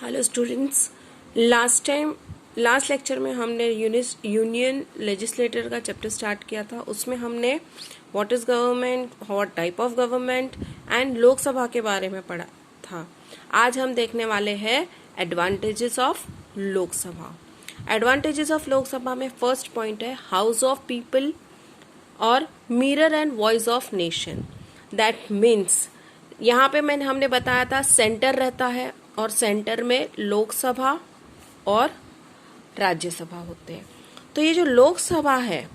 Hello students, last lecture में हमने union legislator का चैप्टर स्टार्ट किया था। उसमें हमने what is government, what type of government and Lok Sabha के बारे में पढ़ा था। आज हम देखने वाले हैं advantages of Lok Sabha. Advantages of Lok Sabha में फर्स्ट पॉइंट है हाउस ऑफ पीपल और mirror and voice of nation. That means यहाँ पे हमने बताया था सेंटर रहता है और सेंटर में लोकसभा और राज्यसभा होते हैं। तो ये जो लोकसभा है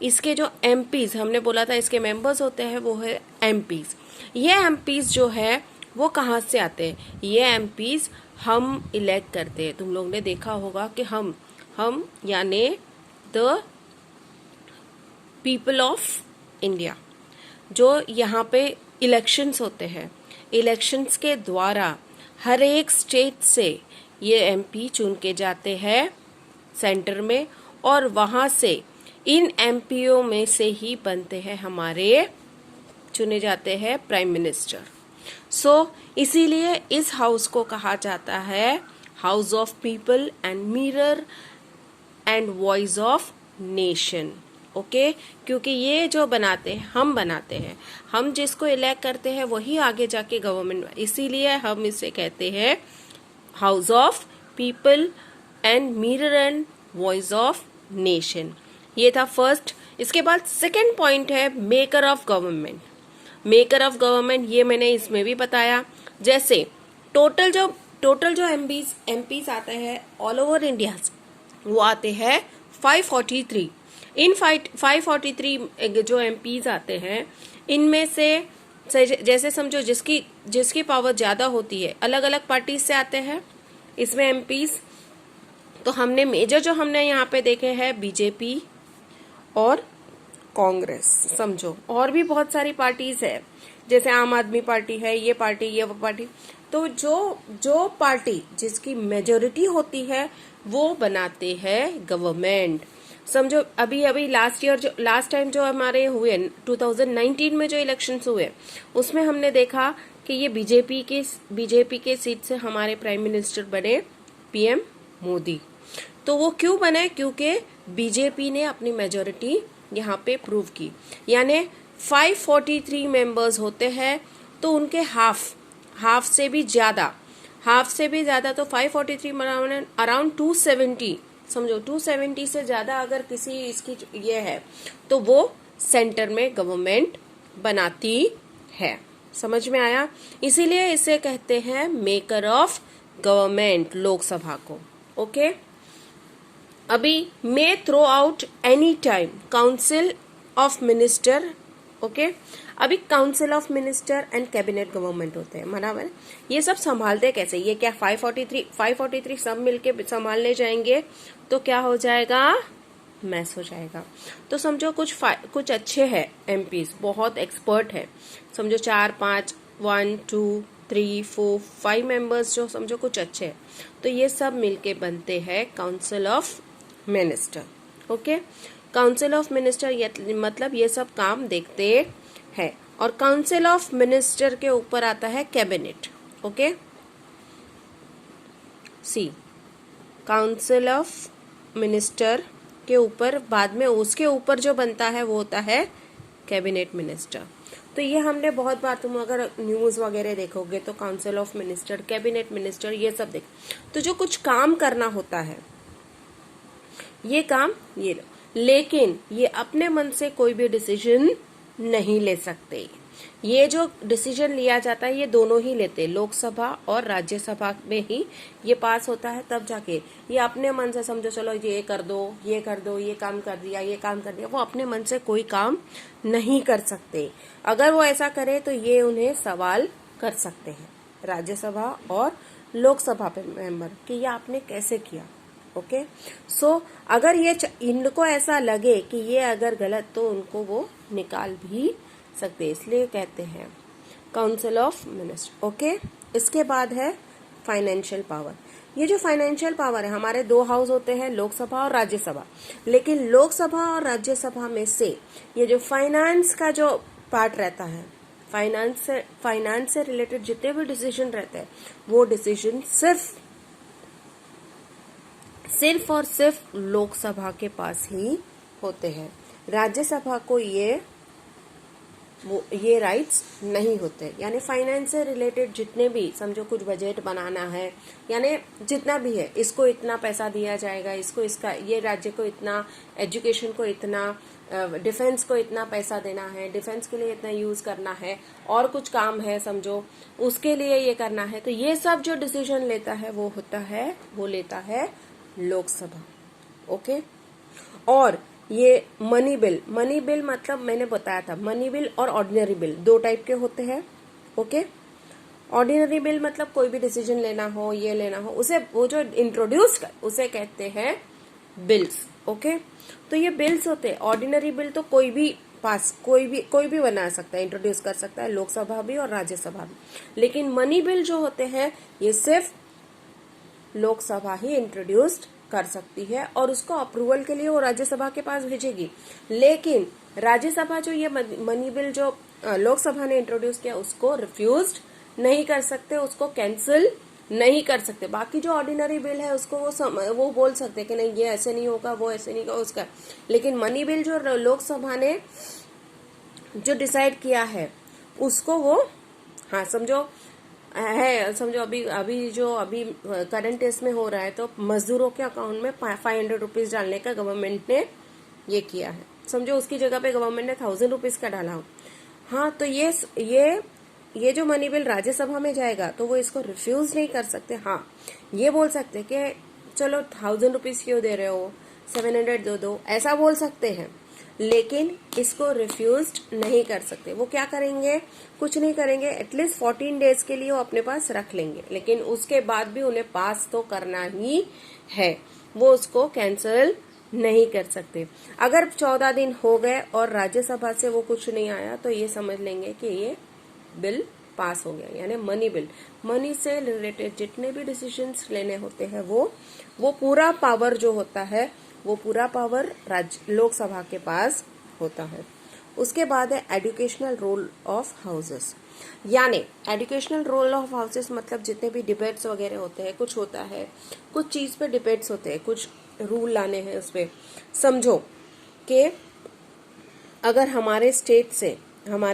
इसके जो एमपीज हमने बोला था इसके मेंबर्स होते हैं वो है एमपीज। ये एमपीज जो है वो कहाँ से आते हैं? ये एमपीज हम इलेक्ट करते हैं। तुम लोग ने देखा होगा कि हम यानी द पीपल ऑफ इंडिया, जो यहाँ पे इलेक्शंस होते हैं, इलेक्शंस के द्वारा हर एक स्टेट से ये एमपी चुन के जाते हैं सेंटर में और वहां से इन एमपीओ में से ही बनते हैं हमारे चुने जाते हैं प्राइम मिनिस्टर। इसीलिए इस हाउस को कहा जाता है house of people and mirror and voice of nation. Okay, क्योंकि ये जो बनाते हैं हम जिसको इलेक्ट करते हैं वही आगे जाके गवर्नमेंट, इसीलिए हम इसे कहते हैं house of people and mirror and voice of nation. ये था फर्स्ट। इसके बाद सेकंड पॉइंट है maker of government. Maker of government ये मैंने इसमें भी बताया। जैसे टोटल जो एमपीज आते हैं ऑल ओवर इंडिया वो आते हैं 543। इन 543 जो एमपीज आते हैं इनमें से जैसे समझो जिसकी पावर ज्यादा होती है अलग अलग पार्टी से आते हैं इसमें एमपीज। तो हमने मेजर जो हमने यहाँ पे देखे हैं बीजेपी और कांग्रेस, समझो और भी बहुत सारी पार्टीज है जैसे आम आदमी पार्टी है, ये पार्टी ये वो पार्टी। तो जो पार्टी जिसकी मेजोरिटी होती है वो बनाते हैं गवर्नमेंट। समझो अभी लास्ट टाइम जो हमारे हुए 2019 में जो इलेक्शंस हुए उसमें हमने देखा कि ये बीजेपी के सीट से हमारे प्राइम मिनिस्टर बने पीएम मोदी। तो वो क्यों बने? क्योंकि बीजेपी ने अपनी मेजोरिटी यहाँ पे प्रूव की। यानी 543 मेंबर्स होते हैं तो उनके हाफ से भी ज्यादा तो 543 अराउंड 270, समझो 270 से ज्यादा अगर किसी इसकी ये है तो वो सेंटर में गवर्नमेंट बनाती है। समझ में आया? इसीलिए इसे कहते हैं मेकर ऑफ गवर्नमेंट, लोकसभा को। ओके, अभी may throw out any time council of minister. Okay, अभी council of minister and cabinet government होते हैं, बराबर। ये सब संभालते कैसे? ये क्या 543 सब मिलके संभालने जाएंगे तो क्या हो जाएगा? मैस हो जाएगा। तो समझो कुछ अच्छे हैं एमपीज, बहुत एक्सपर्ट है। समझो 4 5 1 2 3 4 5 मेंबर्स जो समझो कुछ अच्छे हैं तो ये सब मिलके बनते हैं council of minister. Okay, council of minister मतलब ये सब काम देखते हैं। और काउंसिल ऑफ मिनिस्टर के ऊपर आता है cabinet. Okay, see council of minister के ऊपर बाद में उसके ऊपर जो बनता है वो होता है कैबिनेट मिनिस्टर। तो ये हमने बहुत बार, तुम अगर न्यूज वगैरह देखोगे तो council of minister, cabinet minister ये सब देख। तो जो कुछ काम करना होता है ये काम ये लो, लेकिन ये अपने मन से कोई भी डिसीजन नहीं ले सकते। ये जो डिसीजन लिया जाता है ये दोनों ही लेते, लोकसभा और राज्यसभा में ही ये पास होता है। तब जाके ये अपने मन से, समझो चलो ये कर दो, ये काम कर दिया, वो अपने मन से कोई काम नहीं कर सकते। अगर वो ऐसा करे तो ये उन्हें सवाल कर सकते हैं राज्यसभा और लोकसभा पे मेंबर कि ये आपने कैसे किया। ओके, अगर ये इनको ऐसा लगे कि ये अगर गलत तो उनको वो निकाल भी सकते, इसलिए कहते हैं काउंसिल ऑफ मिनिस्टर। ओके, इसके बाद है फाइनेंशियल पावर। ये जो फाइनेंशियल पावर है, हमारे 2 हाउस होते हैं, लोकसभा और राज्यसभा। लेकिन लोकसभा और राज्यसभा में से ये जो फाइनेंस का जो पार्ट रहता है, फाइनेंस से रिलेटेड जितने भी डिसीजन रहते हैं वो डिसीजन सिर्फ सिर्फ और सिर्फ लोकसभा के पास ही होते हैं। राज्यसभा को ये राइट्स नहीं होते। यानी फाइनेंस से रिलेटेड जितने भी, समझो कुछ बजट बनाना है, यानी जितना भी है, इसको इतना पैसा दिया जाएगा, इसको इसका, ये राज्य को इतना, एजुकेशन को इतना, डिफेंस को इतना पैसा देना है, डिफेंस के लिए इतना यूज करना है, और कुछ काम है समझो उसके लिए ये करना है, तो ये सब जो डिसीजन लेता है वो लेता है लोकसभा। ओके। और ये मनी बिल मतलब मैंने बताया था, मनी बिल और ऑर्डिनरी बिल दो टाइप के होते हैं। ओके। ऑर्डिनरी बिल मतलब कोई भी डिसीजन लेना हो, ये लेना हो, उसे वो जो इंट्रोड्यूस कर उसे कहते हैं बिल्स। ओके। तो ये बिल्स होते हैं। ऑर्डिनरी बिल तो कोई भी बना सकता है, इंट्रोड्यूस कर सकता है, लोकसभा भी और राज्यसभा भी। लेकिन मनी बिल जो होते हैं ये सिर्फ लोकसभा ही इंट्रोड्यूस्ड कर सकती है, और उसको अप्रूवल के लिए वो राज्यसभा के पास भेजेगी। लेकिन राज्यसभा जो ये मनी बिल जो लोकसभा ने इंट्रोड्यूस किया उसको रिफ्यूज नहीं कर सकते, उसको कैंसिल नहीं कर सकते। बाकी जो ऑर्डिनरी बिल है उसको वो बोल सकते कि नहीं ये ऐसे नहीं होगा, वो ऐसे नहीं होगा उसका। लेकिन मनी बिल जो लोकसभा ने जो डिसाइड किया है उसको वो, हाँ समझो अभी करंट इसमें हो रहा है, तो मजदूरों के अकाउंट में 500 रुपीज डालने का गवर्नमेंट ने ये किया है। समझो उसकी जगह पे गवर्नमेंट ने 1000 रुपीज का डाला हो। हाँ, तो ये जो मनी बिल राज्यसभा में जाएगा तो वो इसको रिफ्यूज नहीं कर सकते। हाँ, ये बोल सकते कि चलो 1000 रुपीज क्यों दे रहे हो, 700 दो, ऐसा बोल सकते हैं। लेकिन इसको रिफ्यूज नहीं कर सकते। वो क्या करेंगे, कुछ नहीं करेंगे, एटलीस्ट 14 डेज के लिए वो अपने पास रख लेंगे, लेकिन उसके बाद भी उन्हें पास तो करना ही है, वो उसको कैंसिल नहीं कर सकते। अगर 14 दिन हो गए और राज्यसभा से वो कुछ नहीं आया तो ये समझ लेंगे कि ये बिल पास हो गया। यानी मनी बिल, मनी से रिलेटेड जितने भी डिसीजंस लेने होते हैं वो पूरा पावर जो होता है वो पूरा पावर लोकसभा के पास होता है। उसके बाद है एजुकेशनल रोल ऑफ हाउसेस। यानी एजुकेशनल रोल ऑफ हाउसेस मतलब जितने भी डिबेट्स वगैरह होते हैं, कुछ होता है, कुछ चीज पे डिबेट्स होते हैं, कुछ रूल लाने हैं उस पे। समझो कि अगर हमारे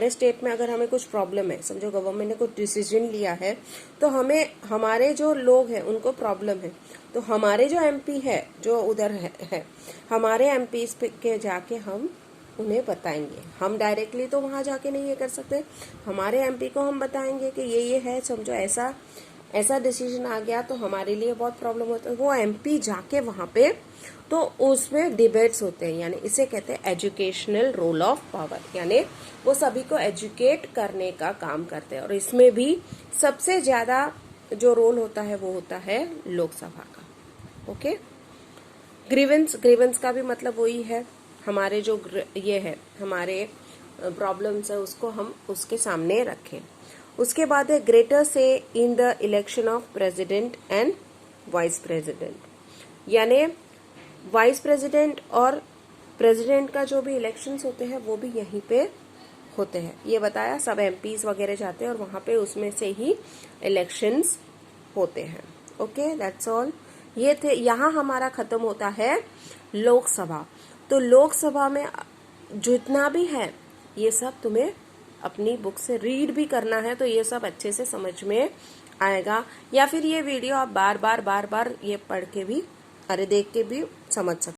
स्टेट में अगर हमें कुछ प्रॉब्लम है, समझो गवर्नमेंट ने कुछ डिसीजन लिया है, तो हमारे जो लोग हैं उनको प्रॉब्लम है, तो हमारे जो एमपी है जो उधर है हमारे एमपी के जाके हम उन्हें बताएंगे। हम डायरेक्टली तो वहां जाके नहीं ये कर सकते, हमारे एमपी को हम बताएंगे कि ये है, समझो ऐसा डिसीजन आ गया तो हमारे लिए बहुत प्रॉब्लम होता है। वो एमपी जाके वहां पे तो उसमें डिबेट्स होते हैं, यानी इसे कहते हैं एजुकेशनल रोल ऑफ पावर। यानी वो सभी को एजुकेट करने का काम करते हैं, और इसमें भी सबसे ज्यादा जो रोल होता है वो होता है लोकसभा का। ओके। ग्रीवेंस का भी मतलब वही है, हमारे जो ये है हमारे प्रॉब्लम्स है उसको हम उसके सामने रखें। उसके बाद है ग्रेटर से in the election of president and vice president. यानी वाइस प्रेसिडेंट और प्रेसिडेंट का जो भी इलेक्शंस होते हैं वो भी यहीं पे होते हैं। ये बताया, सब एमपीज वगैरह जाते हैं और वहां पे उसमें से ही इलेक्शंस होते हैं। Okay, that's all. ये थे, यहाँ हमारा खत्म होता है लोकसभा। तो लोकसभा में जितना भी है ये सब तुम्हें अपनी बुक से रीड भी करना है, तो ये सब अच्छे से समझ में आएगा। या फिर ये वीडियो आप बार बार ये पढ़ के भी देख के भी समझ सकते।